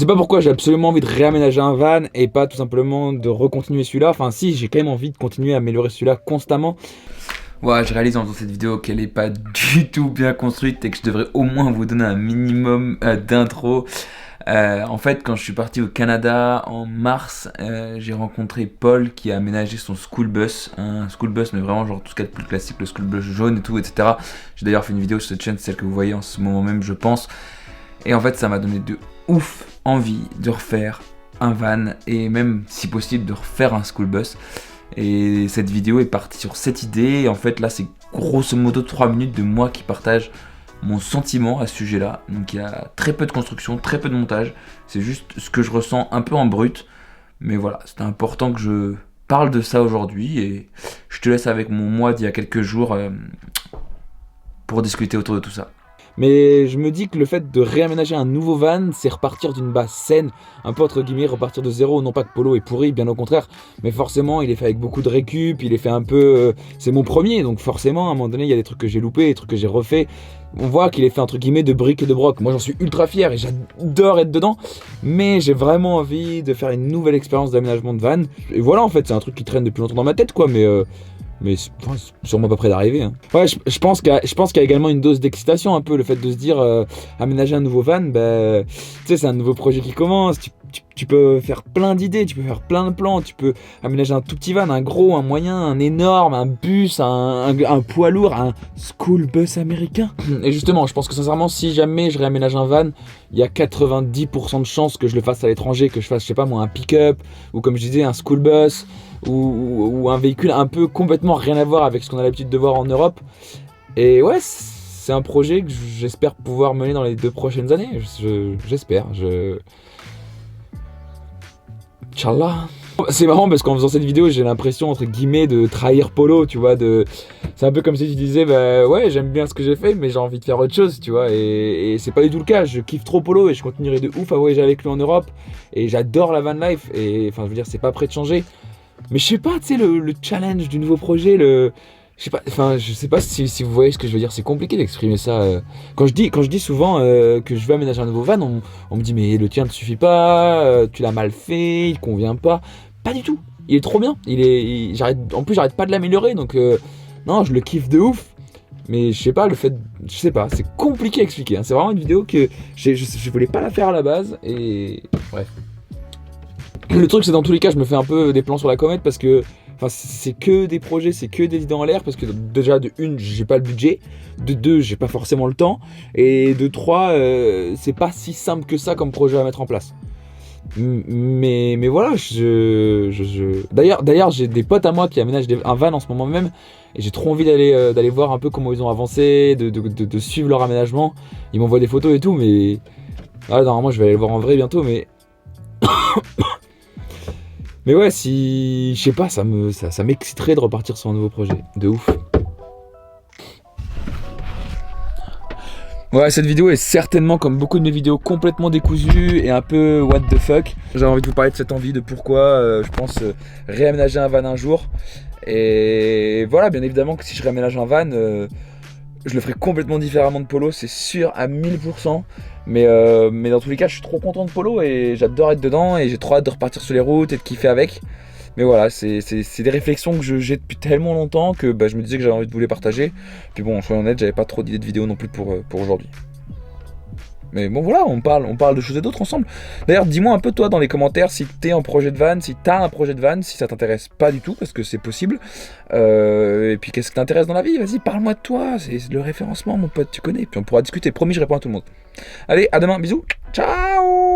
sais pas pourquoi j'ai absolument envie de réaménager un van et pas tout simplement de recontinuer celui-là. Enfin si, j'ai quand même envie de continuer à améliorer celui-là constamment. Ouais, je réalise en faisant cette vidéo qu'elle est pas du tout bien construite et que je devrais au moins vous donner un minimum d'intro. En fait, quand je suis parti au Canada en mars, j'ai rencontré Paul qui a aménagé son school bus, un school bus mais vraiment genre tout ce qu'il y a de plus classique, le school bus jaune et tout, etc. J'ai d'ailleurs fait une vidéo sur cette chaîne, celle que vous voyez en ce moment même, je pense. Et en fait, ça m'a donné de ouf envie de refaire un van et même, si possible, de refaire un school bus. Et cette vidéo est partie sur cette idée. Et en fait, là, c'est grosso modo 3 minutes de moi qui partage mon sentiment à ce sujet-là. Donc, il y a très peu de construction, très peu de montage. C'est juste ce que je ressens un peu en brut. Mais voilà, c'était important que je parle de ça aujourd'hui. Et je te laisse avec mon moi d'il y a quelques jours pour discuter autour de tout ça. Mais je me dis que le fait de réaménager un nouveau van, c'est repartir d'une base saine, un peu entre guillemets, repartir de zéro. Non pas que Polo est pourri, bien au contraire, mais forcément il est fait avec beaucoup de récup, il est fait un peu... c'est mon premier, donc forcément à un moment donné il y a des trucs que j'ai loupés, des trucs que j'ai refait. On voit qu'il est fait entre guillemets de briques et de broc. Moi j'en suis ultra fier et j'adore être dedans, mais j'ai vraiment envie de faire une nouvelle expérience d'aménagement de van. Et voilà, en fait c'est un truc qui traîne depuis longtemps dans ma tête quoi, mais c'est sûrement pas près d'arriver. Hein. Ouais, je pense qu'il y a également une dose d'excitation un peu, le fait de se dire aménager un nouveau van, bah, tu sais, c'est un nouveau projet qui commence, tu peux faire plein d'idées, tu peux faire plein de plans, tu peux aménager un tout petit van, un gros, un moyen, un énorme, un bus, un poids lourd, un school bus américain. Et justement, je pense que sincèrement, si jamais je réaménage un van, il y a 90% de chances que je le fasse à l'étranger, que je fasse, je sais pas moi, un pick-up, ou comme je disais, un school bus, ou un véhicule un peu complètement rien à voir avec ce qu'on a l'habitude de voir en Europe. Et ouais, c'est un projet que j'espère pouvoir mener dans les 2 prochaines années. J'espère. Inch'Allah. C'est marrant parce qu'en faisant cette vidéo, j'ai l'impression entre guillemets de trahir Polo, tu vois. C'est un peu comme si tu disais, bah ouais, j'aime bien ce que j'ai fait, mais j'ai envie de faire autre chose, tu vois. Et c'est pas du tout le cas. Je kiffe trop Polo et je continuerai de ouf à voyager avec lui en Europe. Et j'adore la van life. Et enfin, je veux dire, c'est pas prêt de changer. Mais je sais pas, tu sais, le challenge du nouveau projet, je sais pas si vous voyez ce que je veux dire, c'est compliqué d'exprimer ça. Quand je dis souvent que je veux aménager un nouveau van, on me dit mais le tien ne suffit pas, tu l'as mal fait, il convient pas. Pas du tout, il est trop bien, en plus j'arrête pas de l'améliorer, donc non, je le kiffe de ouf. Mais je sais pas, c'est compliqué à expliquer, hein. C'est vraiment une vidéo que je voulais pas la faire à la base, et bref. Le truc, c'est dans tous les cas, je me fais un peu des plans sur la comète parce que c'est que des projets, c'est que des idées en l'air parce que déjà de 1, j'ai pas le budget, de 2, j'ai pas forcément le temps, et de 3, c'est pas si simple que ça comme projet à mettre en place. Mais voilà, d'ailleurs j'ai des potes à moi qui aménagent un van en ce moment même, et j'ai trop envie d'aller voir un peu comment ils ont avancé, de suivre leur aménagement. Ils m'envoient des photos et tout, mais normalement je vais aller le voir en vrai bientôt, mais mais ouais, je sais pas, ça m'exciterait de repartir sur un nouveau projet, de ouf. Ouais, cette vidéo est certainement, comme beaucoup de mes vidéos, complètement décousue et un peu what the fuck. J'ai envie de vous parler de cette envie, de pourquoi je pense réaménager un van un jour. Et voilà, bien évidemment que si je réaménage un van, je le ferai complètement différemment de Polo, c'est sûr, à 1000%. Mais dans tous les cas, je suis trop content de Polo et j'adore être dedans et j'ai trop hâte de repartir sur les routes et de kiffer avec. Mais voilà, c'est des réflexions que j'ai depuis tellement longtemps que je me disais que j'avais envie de vous les partager. Puis bon, soyons honnêtes, j'avais pas trop d'idées de vidéos non plus pour aujourd'hui. Mais bon voilà, on parle de choses et d'autres ensemble. D'ailleurs, dis-moi un peu toi dans les commentaires si t'es en projet de van, si t'as un projet de van, si ça t'intéresse pas du tout, parce que c'est possible. Et puis qu'est-ce qui t'intéresse dans la vie? Vas-y, parle-moi de toi, c'est le référencement mon pote, tu connais. Puis on pourra discuter, promis, je réponds à tout le monde. Allez, à demain, bisous, ciao.